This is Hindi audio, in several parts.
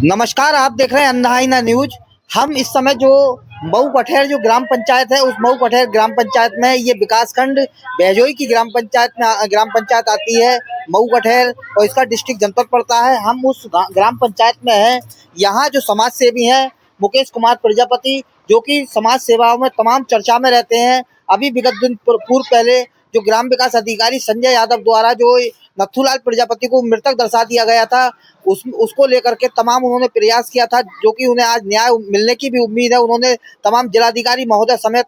नमस्कार, आप देख रहे हैं अंधाइना न्यूज। हम इस समय जो मऊ कठेर जो ग्राम पंचायत है, उस मऊ कठेर ग्राम पंचायत में ये विकासखंड बेजोई की ग्राम पंचायत आती है मऊ कठेर, और इसका डिस्ट्रिक्ट जनपद पड़ता है। हम उस ग्राम पंचायत में हैं। यहाँ जो समाज सेवी हैं मुकेश कुमार प्रजापति, जो कि समाज सेवाओं में तमाम चर्चा में रहते हैं। अभी विगत दिन पूर्व पहले जो ग्राम विकास अधिकारी संजय यादव द्वारा जो नथुलाल प्रजापति को मृतक दर्शा दिया गया था, उसको लेकर के तमाम उन्होंने प्रयास किया था, जो कि उन्हें आज न्याय मिलने की भी उम्मीद है। उन्होंने तमाम जिलाधिकारी महोदय समेत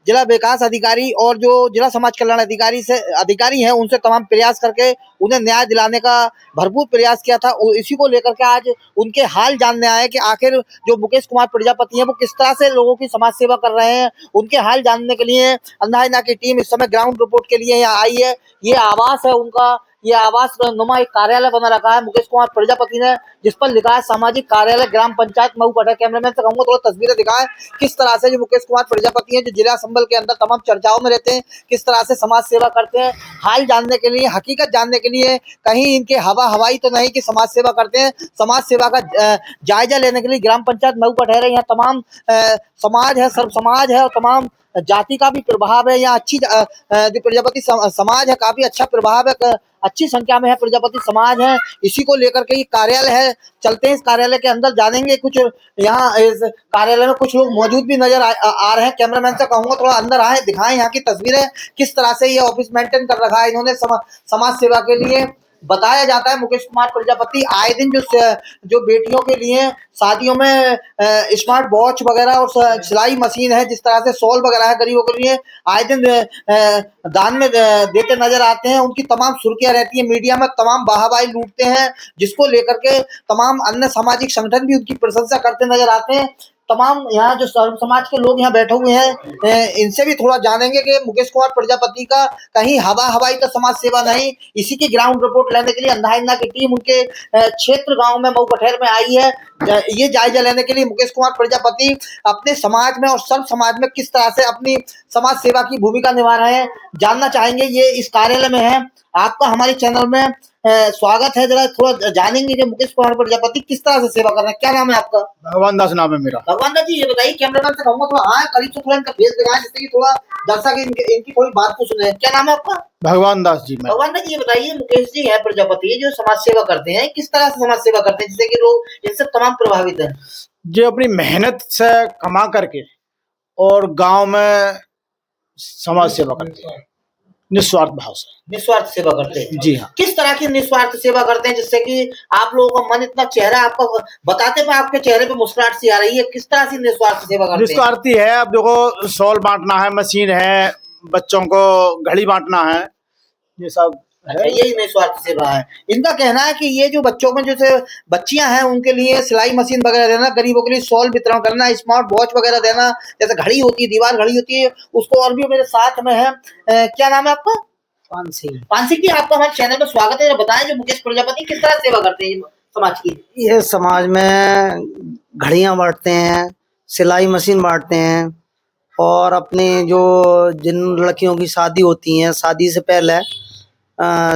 जिला विकास अधिकारी और जो जिला समाज कल्याण अधिकारी हैं, उनसे तमाम प्रयास करके उन्हें न्याय दिलाने का भरपूर प्रयास किया था। इसी को लेकर के आज उनके हाल जानने आए कि आखिर जो मुकेश कुमार प्रजापति हैं वो किस तरह से लोगों की समाज सेवा कर रहे हैं। उनके हाल जानने के लिए अंधाइना की टीम इस समय ग्राउंड रिपोर्ट के लिए यहाँ आई है। ये आवास है उनका, ये आवास नुमा एक कार्यालय बना रखा है मुकेश कुमार प्रजापति ने, जिस पर लिखा है सामाजिक कार्यालय ग्राम पंचायत मऊ कठेर। कैमरामैन से कहूंगा थोड़ा तस्वीरें दिखाएं किस तरह से जो मुकेश कुमार प्रजापति हैं, जो जिला संबल के अंदर तमाम चर्चाओं में रहते हैं, किस तरह से समाज सेवा करते हैं। हाल जानने के लिए, हकीकत जानने के लिए, कहीं इनके हवाई तो नहीं कि समाज सेवा करते हैं। समाज सेवा का जायजा लेने के लिए ग्राम पंचायत मऊ कठेर है। यहाँ तमाम समाज है, सर्व समाज है और तमाम जाति का भी प्रभाव है। यहाँ अच्छी जो प्रजापति समाज है, काफी अच्छा प्रभाव है, अच्छी संख्या में है प्रजापति समाज है। इसी को लेकर के ये कार्यालय है। चलते हैं इस कार्यालय के अंदर, जानेंगे कुछ। यहाँ इस कार्यालय में कुछ लोग मौजूद भी नजर आ रहे हैं। कैमरामैन से कहूंगा थोड़ा अंदर आए, दिखाएं यहाँ की तस्वीरें, किस तरह से ये ऑफिस मेंटेन कर रखा है इन्होंने समाज सेवा के लिए। बताया जाता है मुकेश कुमार प्रजापति आए दिन जो बेटियों के लिए शादियों में स्मार्ट वॉच वगैरह और सिलाई मशीन है, जिस तरह से शॉल वगैरह है गरीबों के लिए, आए दिन दान में देते नजर आते हैं। उनकी तमाम सुर्खियां रहती है, मीडिया में तमाम वाहवाही लूटते हैं, जिसको लेकर के तमाम अन्य सामाजिक संगठन भी उनकी प्रशंसा करते नजर आते हैं। तमाम यहाँ जो सर्व समाज के लोग यहाँ बैठे हुए हैं, इनसे भी थोड़ा जानेंगे कि मुकेश कुमार प्रजापति का कहीं हवाई तो समाज सेवा नहीं। इसी की ग्राउंड रिपोर्ट लेने के लिए अंधाइना की टीम उनके क्षेत्र गांव में मऊ कठेर में आई है। ये जायजा लेने के लिए मुकेश कुमार प्रजापति अपने समाज में और सर्व समाज में किस तरह से अपनी समाज सेवा की भूमिका निभा रहे हैं, जानना चाहेंगे। ये इस कार्यालय में है। आपका हमारे चैनल में स्वागत है। जरा थोड़ा जानेंगे कि मुकेश कुमार प्रजापति किस तरह से सेवा कर रहे हैं। क्या नाम है आपका? भगवान दास नाम है मेरा। भगवान दास जी, ये बताइए, कैमरामैन से कहूंगा थोड़ा हाँ करीब से थोड़ा इनका फेस दिखाएं, जिससे कि थोड़ा दर्शक इनकी कोई बात को सुने। क्या नाम है आपका? भगवान दास जी। भगवान दास जी, ये बताइए, मुकेश जी है प्रजापति जो समाज सेवा करते हैं, किस तरह से समाज सेवा करते हैं जिससे कि लोग इनसे तमाम प्रभावित हैं? जो अपनी मेहनत से कमा करके और गांव में समाज सेवा करते हैं, निस्वार्थ भाव से निस्वार्थ सेवा करते हैं। जी हाँ। किस तरह की निस्वार्थ सेवा करते हैं जिससे कि आप लोगों का मन इतना चेहरा आपका बताते पे आपके चेहरे पे मुस्कुराहट सी आ रही है? किस तरह से निस्वार्थ सेवा करते हैं? निस्वार्थी है। अब देखो, शॉल बांटना है, मशीन है, बच्चों को घड़ी बांटना है, ये सब है। यही निस्वार्थ सेवा है। इनका कहना है कि ये जो बच्चों में जैसे बच्चियां हैं उनके लिए सिलाई मशीन वगैरह देना, गरीबों के लिए शॉल वितरण करना, स्मार्ट वॉच वगैरह देना, जैसे घड़ी होती है, दीवार घड़ी होती है, उसको। और भी मेरे साथ में है, क्या नाम है आपका? पान सिंह जी, आपका हमारे चैनल में स्वागत है। बताएं जो मुकेश प्रजापति किस तरह सेवा करते हैं समाज की। ये समाज में घड़ियां बांटते हैं, सिलाई मशीन बांटते हैं, और अपने जो जिन लड़कियों की शादी होती है, शादी से पहले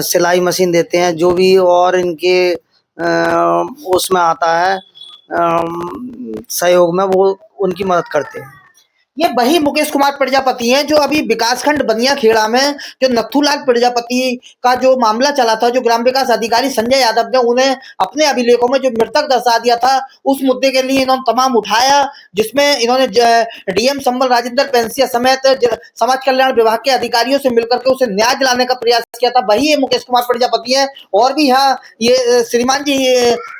सिलाई मशीन देते हैं। जो भी और इनके उसमें आता है सहयोग में, वो उनकी मदद करते हैं। ये वही मुकेश कुमार प्रजापति हैं जो अभी विकासखंड बनिया खेड़ा में जो नथुलाल प्रजापति का जो मामला चला था, जो ग्राम विकास अधिकारी संजय यादव ने उन्हें अपने अभिलेखों में जो मृतक दर्शा दिया था, उस मुद्दे के लिए इन्होंने तमाम उठाया, जिसमें इन्होंने डीएम संबल राजेंद्र पेंसिया समेत समाज कल्याण विभाग के अधिकारियों से मिलकर के उसे न्याय दिलाने का प्रयास किया था। वही ये मुकेश कुमार प्रजापति है। और भी यहाँ ये श्रीमान जी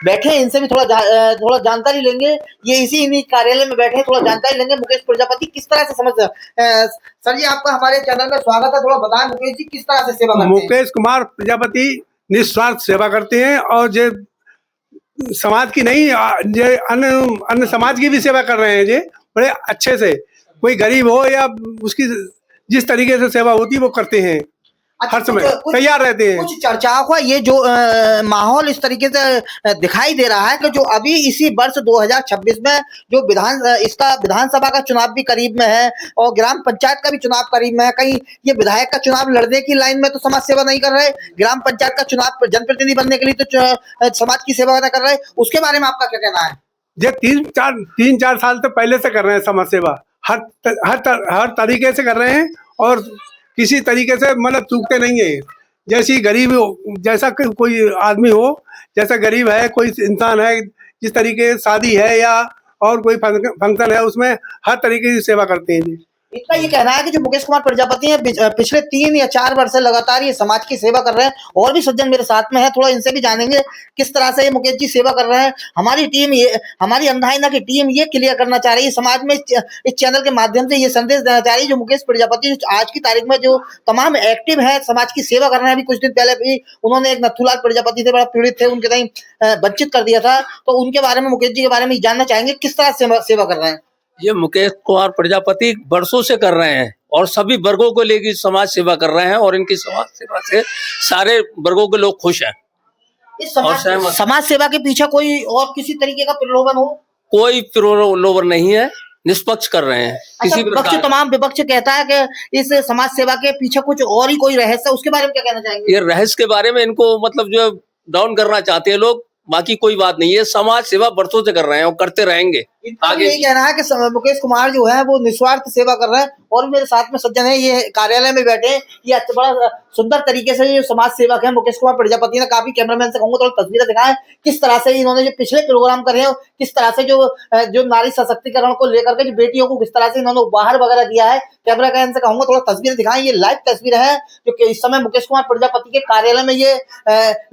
बैठे हैं, इनसे भी थोड़ा जानकारी लेंगे। ये इन्हीं कार्यालय में बैठे हैं, थोड़ा जानकारी लेंगे मुकेश प्रजापति किस तरह से समझ। सर जी, आपका हमारे चैनल में स्वागत है। थोड़ा बताएं मुकेश जी किस तरह से सेवा करते हैं। मुकेश कुमार प्रजापति निस्वार्थ सेवा करते हैं, और जो समाज की नहीं, जो अन्य समाज की भी सेवा कर रहे हैं। जे बड़े अच्छे से, कोई गरीब हो या उसकी जिस तरीके से सेवा होती है वो करते हैं। अच्छा, हर समय तैयार रहते हैं। कुछ चर्चाओं का ये जो माहौल इस तरीके से दिखाई दे रहा है कि जो अभी इसी वर्ष 2026 में जो इसका विधानसभा का चुनाव भी करीब में है और ग्राम पंचायत का भी चुनाव करीब में है, कहीं ये विधायक का चुनाव लड़ने की लाइन में तो समाज सेवा नहीं कर रहे, ग्राम पंचायत का चुनाव जनप्रतिनिधि बनने के लिए तो समाज की सेवा कर रहे, उसके बारे में आपका क्या कहना है? ये 3-4 साल से पहले से कर रहे हैं समाज सेवा, हर तरीके से कर रहे हैं और किसी तरीके से मतलब चूकते नहीं है। जैसी गरीब हो, जैसा कोई आदमी हो, जैसा गरीब है, कोई इंसान है, जिस तरीके शादी है या और कोई फंक्शन है, उसमें हर तरीके की सेवा करते हैं जी। इनका ये कहना है कि जो मुकेश कुमार प्रजापति हैं पिछले 3 या 4 वर्ष से लगातार ये समाज की सेवा कर रहे हैं। और भी सज्जन मेरे साथ में है, थोड़ा इनसे भी जानेंगे किस तरह से ये मुकेश जी सेवा कर रहे हैं। हमारी अंधा आईना की टीम ये क्लियर करना चाह रही है, समाज में इस चैनल के माध्यम से ये संदेश देना चाह रही है, जो मुकेश प्रजापति आज की तारीख में जो तमाम एक्टिव है, समाज की सेवा कर रहे हैं। अभी कुछ दिन पहले भी उन्होंने एक नथुलाल प्रजापति से बड़ा पीड़ित थे, उनके कहीं वंचित कर दिया था, तो उनके बारे में मुकेश जी के बारे में जानना चाहेंगे किस तरह सेवा कर रहे हैं। ये मुकेश कुमार प्रजापति वर्षों से कर रहे हैं और सभी वर्गों को लेकर समाज सेवा कर रहे हैं और इनकी समाज सेवा से सारे वर्गों के लोग खुश हैं। इस समाज सेवा के पीछे कोई और किसी तरीके का प्रलोभन हो? कोई प्रलोभन नहीं है, निष्पक्ष कर रहे हैं। किसी तमाम विपक्ष कहता है कि इस समाज सेवा के पीछे कुछ और ही कोई रहस्य है, उसके बारे में क्या कहना चाहेंगे? ये रहस्य के बारे में इनको मतलब जो डाउन करना चाहते हैं लोग, बाकी कोई बात नहीं है। समाज सेवा वर्षों से कर रहे हैं और करते रहेंगे। आगे यही कहना है कि मुकेश कुमार जो है वो निस्वार्थ सेवा कर रहे हैं। और मेरे साथ में सज्जन है, ये कार्यालय में बैठे हैं, ये बड़ा सुंदर तरीके से ये समाज सेवक है मुकेश कुमार प्रजापति ने। काफी कैमरामैन से कहूंगा थोड़ा तस्वीरें दिखाएं किस तरह से इन्होंने जो पिछले प्रोग्राम करे हैं, किस तरह से जो नारी सशक्तिकरण को लेकर के जो बेटियों को किस तरह से इन्होंने उपहार वगैरह दिया है। कैमरामैन से कहूंगा थोड़ा तस्वीरें दिखाएं। ये लाइव तस्वीर है जो इस समय मुकेश कुमार प्रजापति के कार्यालय में ये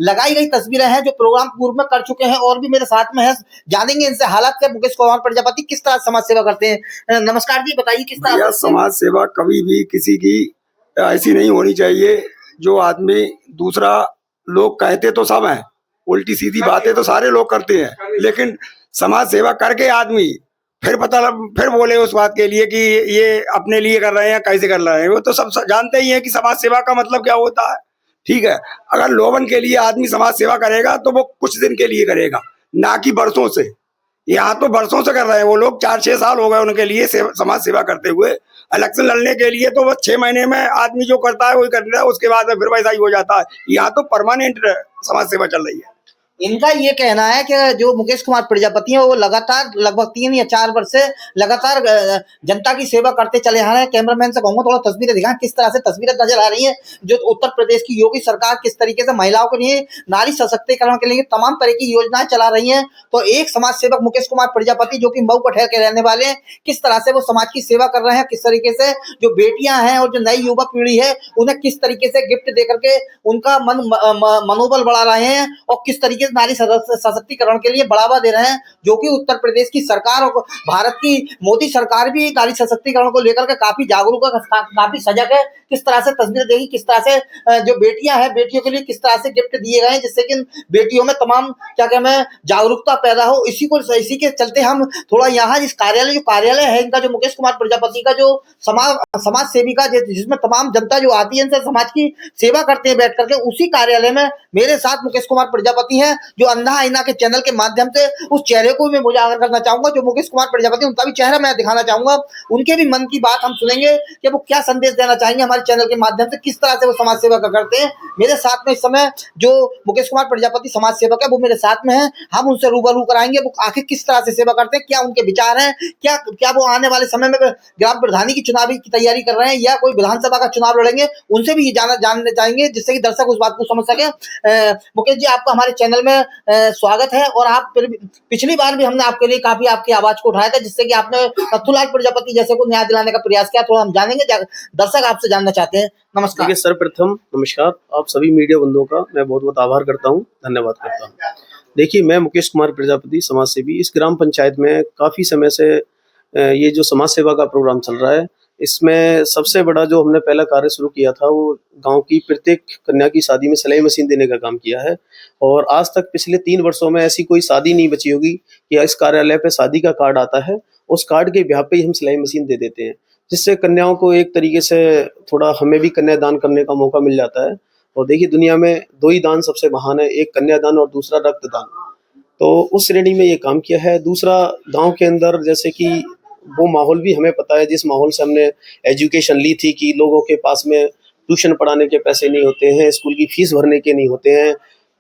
लगाई गई तस्वीरें हैं, जो प्रोग्राम पूर्व में कर चुके हैं। और भी मेरे साथ में है, जानेंगे इनसे हालात क्या मुकेश कुमार प्रजापति किस तरह समाज सेवा करते हैं। नमस्कार जी, बताइए किस तरह समाज सेवा कभी भी किसी की ऐसी नहीं होनी चाहिए जो आदमी दूसरा, लोग कहते तो सब हैं, उल्टी सीधी बातें तो सारे लोग करते हैं, लेकिन समाज सेवा करके आदमी फिर बोले उस बात के लिए कि ये अपने लिए कर रहे हैं या कैसे कर रहे हैं। वो तो सब जानते ही हैं कि समाज सेवा का मतलब क्या होता है। ठीक है, अगर लोभन के लिए आदमी समाज सेवा करेगा तो वो कुछ दिन के लिए करेगा, ना कि बरसों से। यहाँ तो बरसों से कर रहे हैं वो लोग, 4-6 साल हो गए उनके लिए समाज सेवा करते हुए। इलेक्शन लड़ने के लिए तो वो 6 महीने में आदमी जो करता है वही कर रहा है, उसके बाद फिर वैसा ही हो जाता है। यहाँ तो परमानेंट समाज सेवा चल रही है। इनका ये कहना है कि जो मुकेश कुमार प्रजापति है वो लगातार लगभग 3 या 4 वर्ष से लगातार जनता की सेवा करते चले आ रहे हैं। कैमरामैन से कहूंगा थोड़ा तस्वीरें दिखाएं किस तरह से तस्वीरें नजर आ रही हैं, जो उत्तर प्रदेश की योगी सरकार किस तरीके से महिलाओं के लिए, नारी सशक्तिकरण के लिए तमाम तरह की योजनाएं चला रही हैं। तो एक समाज सेवक मुकेश कुमार प्रजापति जो कि मऊ कठेर के रहने वाले हैं, किस तरह से वो समाज की सेवा कर रहे हैं, किस तरीके से जो बेटियां हैं और जो नई युवा पीढ़ी है उन्हें किस तरीके से गिफ्ट दे करके उनका मनोबल बढ़ा रहे हैं और किस तरीके से नारी सशक्तिकरण के लिए बढ़ावा दे रहे हैं, जो कि उत्तर प्रदेश की सरकार और भारत की मोदी सरकार भी नारी सशक्तिकरण को लेकर के काफी जागरूक है, काफी सजग है। किस तरह से तस्वीर देखी, किस तरह से जो बेटियां हैं बेटियों के लिए किस तरह से गिफ्ट दिए गए हैं, जिससे कि बेटियों में तमाम क्या कहते हैं जागरूकता पैदा हो। इसी के चलते हम थोड़ा यहाँ इस कार्यालय है इनका, जो मुकेश कुमार प्रजापति का जो समाज सेविका जिसमें तमाम जनता जो आती है इनसे समाज की सेवा करते हैं बैठ करके, उसी कार्यालय में मेरे साथ मुकेश कुमार प्रजापति हैं, जो अंधा आईना के चैनल के माध्यम से उस चेहरे को मैं उजागर करना चाहूंगा जो मुकेश कुमार प्रजापति, उनका भी चेहरा मैं दिखाना चाहूंगा, उनके भी मन की बात हम सुनेंगे कि वो क्या संदेश देना चाहेंगे हमारे चैनल के माध्यम से, किस तरह से वो समाज सेवा करते हैं। मेरे साथ में इस समय जो मुकेश कुमार प्रजापति समाज सेवक है वो मेरे साथ में है, हम उनसे रूबरू कराएंगे वो आखिर किस तरह से सेवा करते हैं, क्या उनके विचार हैं, क्या वो आने वाले समय में ग्राम प्रधानी की चुनाव की तैयारी कर रहे हैं या कोई विधानसभा का चुनाव लड़ेंगे, उनसे भी ये जानने चाहेंगे जिससे कि दर्शक उस बात को समझ सके। मुकेश जी, आपका हमारे चैनल में स्वागत है। और आप पिछली बार भी हमने आपके लिए काफी आपकी आवाज को उठाया था, जिससे कि आपने नथुलाल प्रजापति जैसे को न्याय दिलाने का प्रयास किया। थोड़ा हम जानेंगे, दर्शक आपसे जानना चाहते हैं। नमस्कार। देखिए, सर्वप्रथम नमस्कार। आप सभी मीडिया बंधुओं का मैं बहुत बहुत आभार करता हूं, धन्यवाद करता हूं। देखिए, मैं मुकेश कुमार प्रजापति समाज सेवी, इस ग्राम पंचायत में काफी समय से ये जो समाज सेवा का प्रोग्राम चल रहा है, इसमें सबसे बड़ा जो हमने पहला कार्य शुरू किया था वो गांव की प्रत्येक कन्या की शादी में सिलाई मशीन देने का काम किया है। और आज तक पिछले 3 वर्षों में ऐसी कोई शादी नहीं बची होगी कि इस कार्यालय पे शादी का कार्ड आता है, उस कार्ड के ब्याह पे ही हम सिलाई मशीन दे देते हैं। जिससे कन्याओं को एक तरीके से थोड़ा हमें भी कन्यादान करने का मौका मिल जाता है। और देखिए दुनिया में 2 ही दान सबसे महान है, एक कन्यादान और दूसरा रक्तदान। तो उस श्रेणी में ये काम किया है। दूसरा, गांव के अंदर जैसे कि वो माहौल भी हमें पता है जिस माहौल से हमने एजुकेशन ली थी कि लोगों के पास में ट्यूशन पढ़ाने के पैसे नहीं होते हैं, स्कूल की फीस भरने के नहीं होते हैं।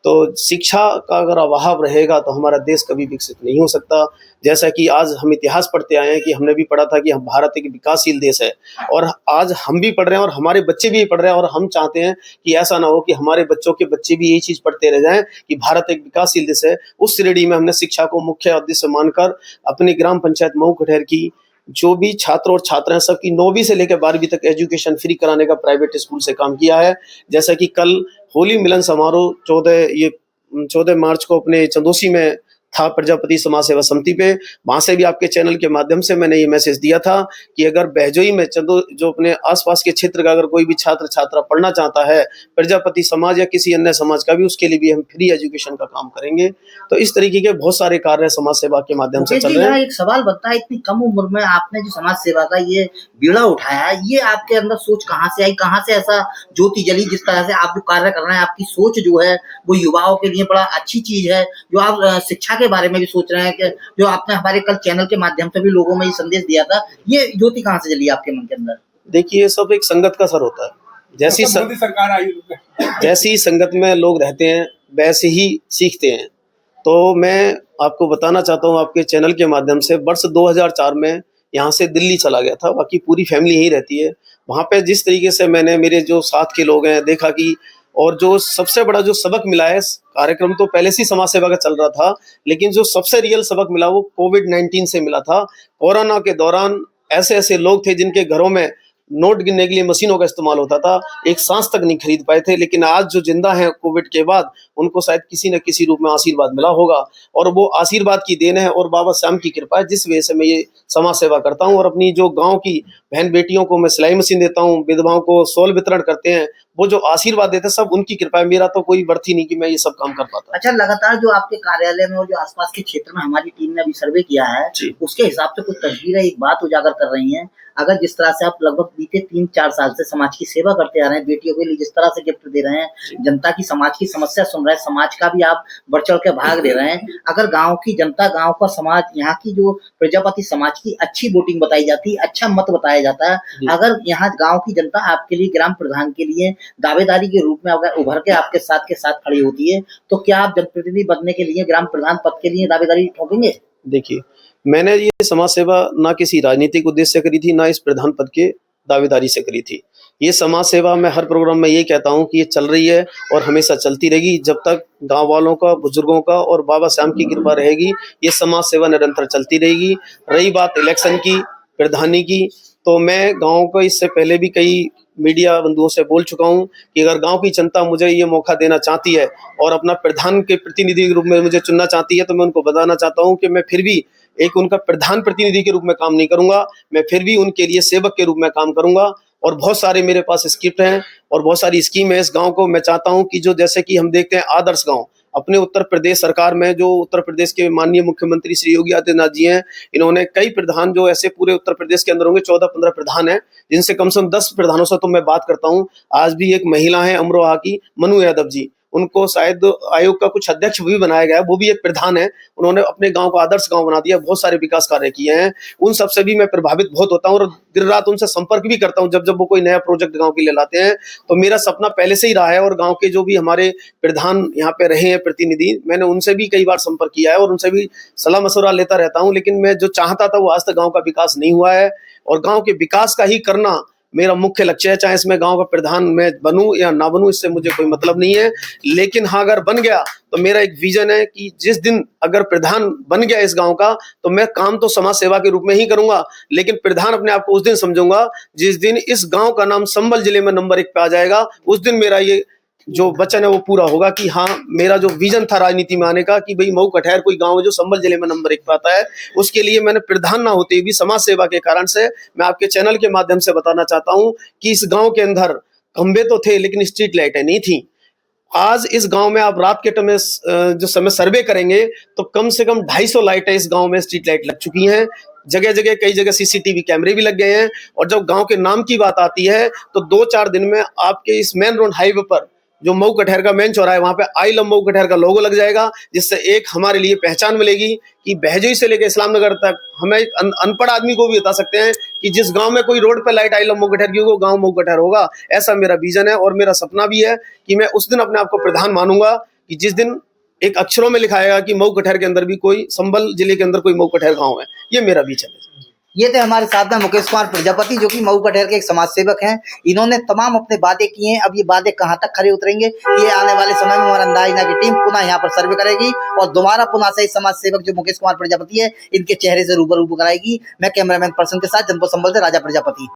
तो शिक्षा का अगर अभाव रहेगा तो हमारा देश कभी विकसित नहीं हो सकता। जैसा कि आज हम इतिहास पढ़ते आए हैं कि हमने भी पढ़ा था कि हम भारत एक विकासशील देश है, और आज हम भी पढ़ रहे हैं और हमारे बच्चे भी पढ़ रहे हैं, और हम चाहते हैं कि ऐसा ना हो कि हमारे बच्चों के बच्चे भी यही चीज पढ़ते रह जाएं कि भारत एक विकासशील देश है। उस श्रेणी में हमने शिक्षा को मुख्य उद्देश्य मानकर अपनी ग्राम पंचायत मऊ कठेर की जो भी छात्र और छात्राएं सबकी 9वीं से लेकर 12वीं तक एजुकेशन फ्री कराने का प्राइवेट स्कूल से काम किया है। जैसा कि कल होली मिलन समारोह 14 मार्च को अपने चंदोसी में था प्रजापति समाज सेवा समिति पे, वहां से भी आपके चैनल के माध्यम से मैंने ये मैसेज दिया था कि अगर बहजोई में जो अपने आसपास के क्षेत्र का अगर कोई भी छात्र छात्रा पढ़ना चाहता है प्रजापति समाज या किसी अन्य समाज का भी, उसके लिए भी हम फ्री एजुकेशन का काम करेंगे। तो इस तरीके के बहुत सारे कार्य समाज सेवा के माध्यम से चल रहे हैं। एक सवाल बनता है, इतनी कम उम्र में आपने जो समाज सेवा का ये बीड़ा उठाया है, ये आपके अंदर सोच कहाँ से आई, कहाँ से ऐसा ज्योति जली जिस तरह से आप जो कार्य कर रहे हैं? आपकी सोच जो है वो युवाओं के लिए बड़ा अच्छी चीज है, जो आप शिक्षा के बारे में भी सोच रहे हैं कि जो आपने हमारे कल चैनल के माध्यम से भी लोगों में ये संदेश दिया था, ये ज्योति कहाँ से जली आपके मन के अंदर? देखिए, सब एक संगत का असर होता है। जैसी सरकार आई, जैसी संगत में लोग रहते हैं वैसे ही सीखते हैं। तो मैं आपको बताना चाहता हूँ आपके चैनल के माध्यम से, वर्ष 2004 में यहाँ से दिल्ली चला गया था, बाकी पूरी फैमिली यहीं रहती है। वहाँ पे जिस तरीके से मैंने मेरे जो साथ के लोग हैं देखा कि, और जो सबसे बड़ा जो सबक मिला है, कार्यक्रम तो पहले से समाज सेवा का चल रहा था, लेकिन जो सबसे रियल सबक मिला वो कोविड-19 से मिला था। कोरोना के दौरान ऐसे ऐसे लोग थे जिनके घरों में नोट गिनने के लिए मशीनों का इस्तेमाल होता था, एक सांस तक नहीं खरीद पाए थे, लेकिन आज जो जिंदा हैं कोविड के बाद, उनको शायद किसी न किसी रूप में आशीर्वाद मिला होगा, और वो आशीर्वाद की देन है और बाबा श्याम की कृपा है, जिस वजह से मैं ये समाज सेवा करता हूँ। और अपनी जो गांव की बहन बेटियों को मैं सिलाई मशीन देता हूँ, विधवाओं को शॉल वितरण करते हैं, वो जो आशीर्वाद देते हैं सब उनकी कृपा है, मेरा तो कोई वर्थ ही नहीं कि मैं ये सब काम कर पाता। अच्छा, लगातार जो आपके कार्यालय में और जो आसपास के क्षेत्र में हमारी टीम ने अभी सर्वे किया है, उसके हिसाब से कुछ तस्वीरें एक बात उजागर कर रही हैं। अगर जिस तरह से आप लगभग बीते 3-4 साल से समाज की सेवा करते आ रहे हैं, बेटियों के लिए जिस तरह से गिफ्ट दे रहे हैं, जनता की समाज की समस्या सुन रहे हैं, समाज का भी आप बढ़ चढ़ के भाग दे रहे हैं, अगर गांव की जनता, गांव का समाज, यहाँ की जो प्रजापति समाज की अच्छी वोटिंग बताई जाती है, अच्छा मत बताया जाता है, अगर यहाँ गाँव की जनता आपके लिए ग्राम प्रधान के लिए दावेदारी के रूप में अगर उभर के आपके साथ खड़ी होती है, तो क्या आप जनप्रतिनिधि बनने के लिए, ग्राम प्रधान पद के लिए दावेदारी ठोकेंगे? देखिए, मैंने ये समाज सेवा ना किसी राजनीतिक उद्देश्य से करी थी, ना इस प्रधान पद के दावेदारी से करी थी। ये समाज सेवा मैं हर प्रोग्राम में ये कहता हूँ कि ये चल रही है और हमेशा चलती रहेगी, जब तक गांव वालों का, बुजुर्गों का और बाबा श्याम की कृपा रहेगी, ये समाज सेवा निरंतर चलती रहेगी। रही बात इलेक्शन की, प्रधानी की, तो मैं गाँव को इससे पहले भी कई मीडिया बंधुओं से बोल चुका हूं कि अगर गांव की जनता मुझे ये मौका देना चाहती है और अपना प्रधान के प्रतिनिधि के रूप में मुझे चुनना चाहती है, तो मैं उनको बताना चाहता हूं कि मैं फिर भी एक उनका प्रधान प्रतिनिधि के रूप में काम नहीं करूंगा, मैं फिर भी उनके लिए सेवक के रूप में काम करूंगा। और बहुत सारे मेरे पास स्क्रिप्ट हैं और बहुत सारी स्कीम है इस गाँव को। मैं चाहता हूँ कि जो, जैसे कि हम देखते हैं आदर्श गाँव अपने उत्तर प्रदेश सरकार में, जो उत्तर प्रदेश के माननीय मुख्यमंत्री श्री योगी आदित्यनाथ जी हैं, इन्होंने कई प्रधान जो ऐसे पूरे उत्तर प्रदेश के अंदर होंगे, 14-15 प्रधान हैं, जिनसे कम से कम 10 प्रधानों से तो मैं बात करता हूं। आज भी एक महिला है अमरोहा की, मनु यादव जी, उनको शायद आयोग का कुछ अध्यक्ष भी बनाया गया है, वो भी एक प्रधान है। उन्होंने अपने गांव को आदर्श गांव बना दिया, बहुत सारे विकास कार्य किए हैं। उन सब से भी मैं प्रभावित बहुत होता हूं और दिन रात उनसे संपर्क भी करता हूं। जब वो कोई नया प्रोजेक्ट गांव के लिए लाते हैं, तो मेरा सपना पहले से ही रहा है। और गांव के जो भी हमारे प्रधान यहाँ पे रहे हैं प्रतिनिधि, मैंने उनसे भी कई बार संपर्क किया है और उनसे भी सलाह मशवरा लेता रहता हूँ। लेकिन मैं जो चाहता था वो आज तक गाँव का विकास नहीं हुआ है, और गाँव के विकास का ही करना मेरा मुख्य लक्ष्य है। चाहे इसमें गांव का प्रधान मैं बनूं या ना बनूं, इससे मुझे कोई मतलब नहीं है। लेकिन हाँ, अगर बन गया तो मेरा एक विजन है कि जिस दिन अगर प्रधान बन गया इस गांव का, तो मैं काम तो समाज सेवा के रूप में ही करूंगा, लेकिन प्रधान अपने आप को उस दिन समझूंगा जिस दिन इस गांव का नाम संबल जिले में नंबर 1 पे आ जाएगा। उस दिन मेरा ये जो वचन है वो पूरा होगा कि हाँ, मेरा जो विजन था राजनीति में आने का कि भाई मऊ कठेर कोई गांव है जो संबल जिले में नंबर 1 पे आता है, उसके लिए मैंने प्रधान ना होते भी समाज सेवा के कारण से मैं आपके चैनल के माध्यम से बताना चाहता हूं कि इस गांव के अंदर खंबे तो थे लेकिन स्ट्रीट लाइटें नहीं थी। आज इस गांव में आप रात के टाइम में जो समय सर्वे करेंगे तो कम से कम 250 लाइटें इस गांव में स्ट्रीट लाइट लग चुकी हैं। जगह जगह कई जगह सीसीटीवी कैमरे भी लग गए हैं। और जब गांव के नाम की बात आती है तो 2-4 दिन में आपके इस मेन रोड हाईवे पर जो मऊ कटहर का मेन चौराहा है वहां पे आई लव मऊ कटहर का लोगो लग जाएगा, जिससे एक हमारे लिए पहचान मिलेगी कि बहजोई से लेकर इस्लामनगर तक हमें अनपढ़ आदमी को भी बता सकते हैं कि जिस गांव में कोई रोड पे लाइट आई लव मऊ कटहर की होगी वो गांव मऊ कटहर होगा। ऐसा मेरा विजन है और मेरा सपना भी है कि मैं उस दिन अपने आप को प्रधान मानूंगा कि जिस दिन एक अक्षरों में लिखाएगा कि मऊ कटहर के अंदर भी कोई, संभल जिले के अंदर कोई मऊ कटहर गाँव है। ये मेरा विजन है। ये थे हमारे साथ में मुकेश कुमार प्रजापति, जो कि मऊ कटहर के एक समाज सेवक हैं। इन्होंने तमाम अपने वादे किए हैं। अब ये वादे कहां तक खरे उतरेंगे, ये आने वाले समय में हमारा अंदाजना की टीम पुनः यहाँ पर सर्वे करेगी और दोबारा पुनः से समाज सेवक जो मुकेश कुमार प्रजापति है इनके चेहरे से रूबरू कराएगी। मैं कैमरामैन पर्सन के साथ जनपद संभल से राजा प्रजापति।